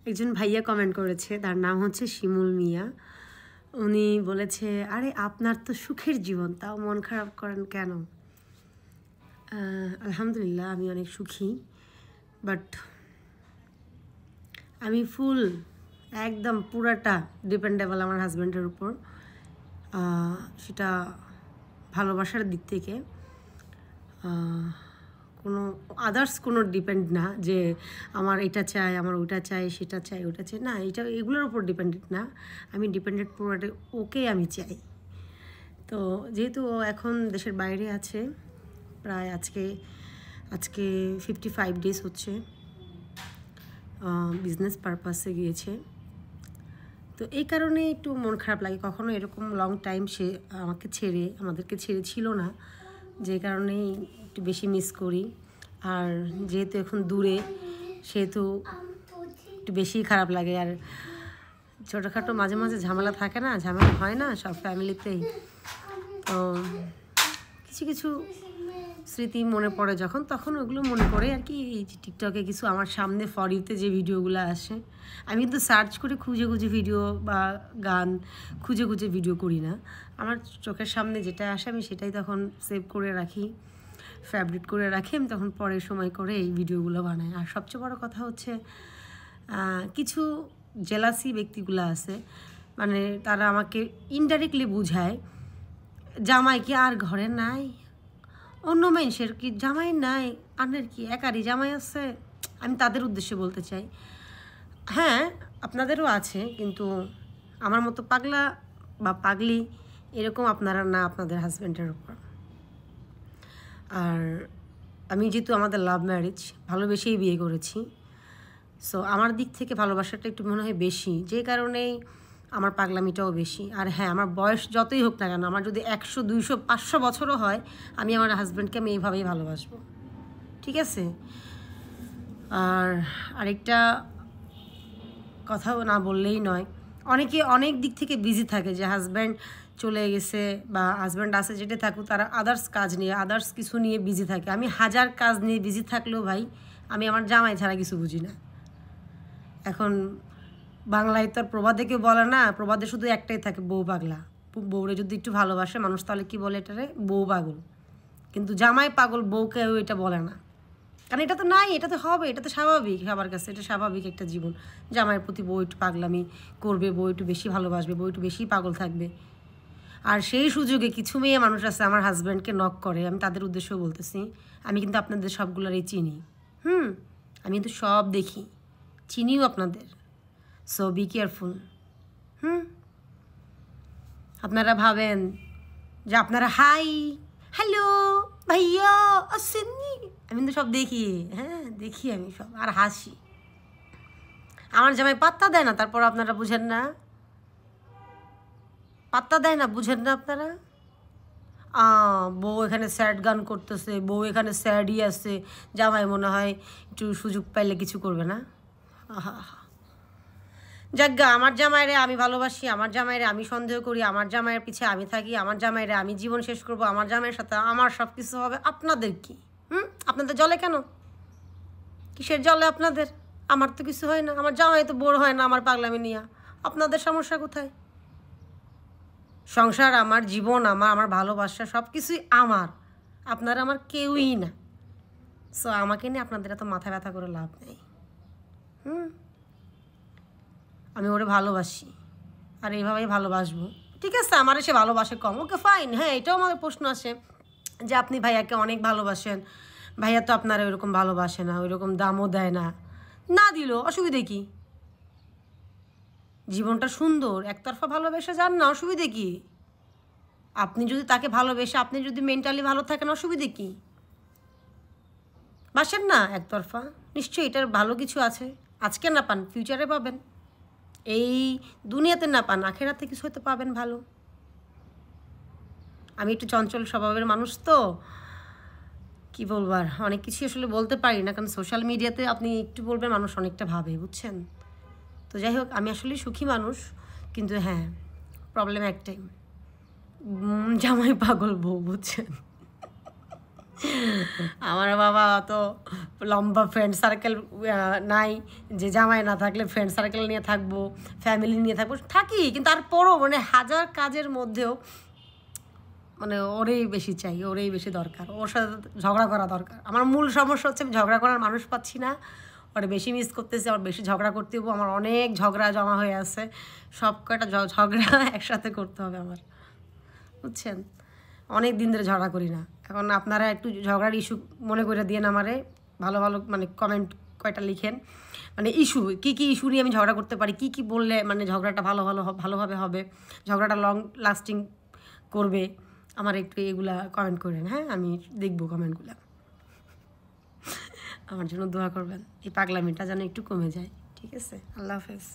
একজন ভাইয়া কমেন্ট করেছে, তার নাম হচ্ছে শিমুল মিয়া। উনি বলেছে, আরে আপনার তো সুখের জীবন, তাও মন খারাপ করেন কেন? আলহামদুলিল্লাহ আমি অনেক সুখী, বাট আমি ফুল একদম পুরাটা ডিপেন্ডেবল আমার হাজব্যান্ডের উপর। সেটা ভালোবাসার দিক থেকে কোনো আদার্স কোনো ডিপেন্ড না, যে আমার এটা চাই, আমার ওটা চাই, সেটা চাই, ওটা চাই, না, এগুলোর উপর ডিপেন্ডেন্ট না। আমি ডিপেন্ডেন্ট পুরোটা ওকে আমি চাই। তো যেহেতু ও এখন দেশের বাইরে আছে, প্রায় আজকে 55 ডেজ হচ্ছে, বিজনেস পারপাসে গিয়েছে। তো এই কারণে একটু মন খারাপ লাগে। কখনো এরকম লং টাইম সে আমাদেরকে ছেড়ে ছিল না, যে কারণেই একটু বেশি মিস করি। আর যেহেতু এখন দূরে, সেহেতু একটু বেশিই খারাপ লাগে। আর ছোটোখাটো মাঝে মাঝে ঝামেলা থাকে না, ঝামেলা হয় না সব ফ্যামিলিতেই। তো কিছু কিছু স্মৃতি মনে পড়ে যখন, তখন ওগুলো মনে পড়ে আর কি। এই যে টিকটকে কিছু আমার সামনে ফর ইউতে যে ভিডিওগুলো আসে, আমি কিন্তু সার্চ করে খুঁজে খুঁজে ভিডিও বা গান খুঁজে খুঁজে ভিডিও করি না। আমার চোখের সামনে যেটা আসে আমি সেটাই তখন সেভ করে রাখি, ফেভারিট করে রাখি। আমি তখন পরের সময় করে এই ভিডিওগুলো বানাই। আর সবচেয়ে বড় কথা হচ্ছে, কিছু জেলাসি ব্যক্তিগুলো আছে, মানে তারা আমাকে ইনডাইরেক্টলি বুঝায়, জামাই কি আর ঘরে নাই, অন্য মানুষের কি জামাই নাই, আনের কি একারই জামাই আছে। আমি তাদের উদ্দেশ্যে বলতে চাই, হ্যাঁ আপনাদেরও আছে, কিন্তু আমার মতো পাগলা বা পাগলি এরকম আপনারা না আপনাদের হাজব্যান্ডের উপর। আর আমি যেহেতু আমাদের লাভ ম্যারেজ, ভালোবেসেই বিয়ে করেছি, সো আমার দিক থেকে ভালোবাসাটা একটু মনে হয় বেশি, যে কারণেই আমার পাগলামিটাও বেশি। আর হ্যাঁ, আমার বয়স যতই হোক না কেন, আমার যদি 100, 200, 500 বছরও হয়, আমি আমার হাজব্যান্ডকে আমি এইভাবেই ভালোবাসবো, ঠিক আছে? আর আরেকটা কথাও না বললেই নয়, অনেকে অনেক দিক থেকে বিজি থাকে, যে হাজব্যান্ড চলে গেছে বা হাজব্যান্ড আছে যেটা থাকুক, তারা আদার্স কাজ নিয়ে, আদার্স কিছু নিয়ে বিজি থাকে। আমি হাজার কাজ নিয়ে বিজি থাকলেও ভাই, আমি আমার জামাই ছাড়া কিছু বুঝি না। এখন বাংলায় তো আর প্রবাদে কেউ বলে না, প্রবাদে শুধু একটাই থাকে, বউ পাগলা। বউরে যদি একটু ভালোবাসে মানুষ, তাহলে কি বলে এটারে, বউ পাগল। কিন্তু জামাই পাগল, বউকে এটা বলে না, কারণ এটা তো নাই, এটা তো হবে, এটা তো স্বাভাবিক সবার কাছে, এটা স্বাভাবিক একটা জীবন। জামাইয়ের প্রতি বউ একটু পাগলামি করবে, বউ একটু বেশি ভালোবাসবে, বউ একটু বেশি পাগল থাকবে। আর সেই সুযোগে কিছু মেয়ে মানুষ আছে আমার হাজব্যান্ডকে নক করে, আমি তাদের উদ্দেশ্যেও বলতেছি, আমি কিন্তু আপনাদের সবগুলোরই চিনি, আমি কিন্তু সব দেখি, চিনিও আপনাদের। So be careful. আপনারা ভাবেন যে আপনারা হাই হ্যালো ভাইয়া আসেননি, আমি কিন্তু সব দেখি, হ্যাঁ দেখি আমি সব, আর হাসি। আমার জামাই পাত্তা দেয় না, তারপর আপনারা বুঝেন না, পাত্তা দেয় না, বুঝেন না আপনারা। বউ এখানে স্যাড গান করতেছে, বউ এখানে স্যাডই আছে, জামাই মনে হয় একটু সুযোগ পাইলে কিছু করবে না। আহা, যাজ্ঞা, আমার জামাইরে আমি ভালোবাসি, আমার জামাইরে আমি সন্দেহ করি, আমার জামাইয়ের পিছে আমি থাকি, আমার জামাইরে আমি জীবন শেষ করব, আমার জামাইয়ের সাথে আমার সব কিছু হবে। আপনাদের কি? আপনাদের জলে কেন? কিসের জলে আপনাদের? আমার তো কিছু হয় না, আমার জামাই তো বোর হয় না আমার পাগলামি নিয়ে। আপনাদের সমস্যা কোথায়? সংসার আমার, জীবন আমার, আমার ভালোবাসা সব কিছুই আমার, আপনারা আমার কেউই না। সো আমাকে নিয়ে আপনাদের এত মাথা ব্যথা করে লাভ নেই। আমি ওরে ভালোবাসি, আর এইভাবেই ভালোবাসবো, ঠিক আছে? আমার এসে ভালোবাসে কম, ওকে ফাইন। হ্যাঁ, এটাও আমাদের প্রশ্ন আসে যে আপনি ভাইয়াকে অনেক ভালোবাসেন, ভাইয়া তো আপনারা ওইরকম ভালোবাসে না, ওইরকম দামও দেয় না, না দিল অসুবিধে কি? জীবনটা সুন্দর, একতরফা ভালোবেসে যান না, অসুবিধে কি? আপনি যদি তাকে ভালোবেসে, আপনি যদি মেন্টালি ভালো থাকেন, অসুবিধে কি? বাসেন না একতরফা, নিশ্চয়ই এটার ভালো কিছু আছে, আজকে না পান ফিউচারে পাবেন, এই দুনিয়াতে না পান আখেরাতে কিছু হয়তো পাবেন ভালো। আমি একটু চঞ্চল স্বভাবের মানুষ, তো কি বলবার, অনেক কিছু আসলে বলতে পারি না, কারণ সোশ্যাল মিডিয়াতে আপনি একটু বলবেন মানুষ অনেকটা ভাবে, বুঝছেন? তো যাই হোক, আমি আসলে সুখী মানুষ, কিন্তু হ্যাঁ প্রবলেম একটাই, জামাই পাগল বউ, বুঝছেন? আমার বাবা অত লম্বা ফ্রেন্ড সার্কেল নাই যে জামাই না থাকলে ফ্রেন্ড সার্কেল নিয়ে থাকবো, ফ্যামিলি নিয়ে থাকবো, থাকি, কিন্তু তারপরও মানে হাজার কাজের মধ্যেও মানে ওরেই বেশি চাই, ওরেই বেশি দরকার, ওর সাথে ঝগড়া করা দরকার। আমার মূল সমস্যা হচ্ছে আমি ঝগড়া করার মানুষ পাচ্ছি না, ওরে বেশি মিস করতেছি, আমার বেশি ঝগড়া করতে হবো, আমার অনেক ঝগড়া জমা হয়ে আছে, সব কয়টা ঝগড়া একসাথে করতে হবে আমার, বুঝছেন? অনেক দিন ধরে ঝগড়া করি না। এখন আপনারা একটু ঝগড়ার ইস্যু মনে করে দিয়ে আমারে ভালো ভালো মানে কমেন্ট কয়টা লিখেন, মানে ইস্যু কী কী ইস্যু নিয়ে আমি ঝগড়া করতে পারি, কী কী বললে মানে ঝগড়াটা ভালোভাবে হবে, ঝগড়াটা লং লাস্টিং করবে, আমার একটু এগুলা কমেন্ট করেন, হ্যাঁ? আমি দেখবো কমেন্টগুলো, আমার জন্য দোয়া করবেন, এই পাগলামিটা যেন একটু কমে যায়। ঠিক আছে, আল্লাহ হাফেজ।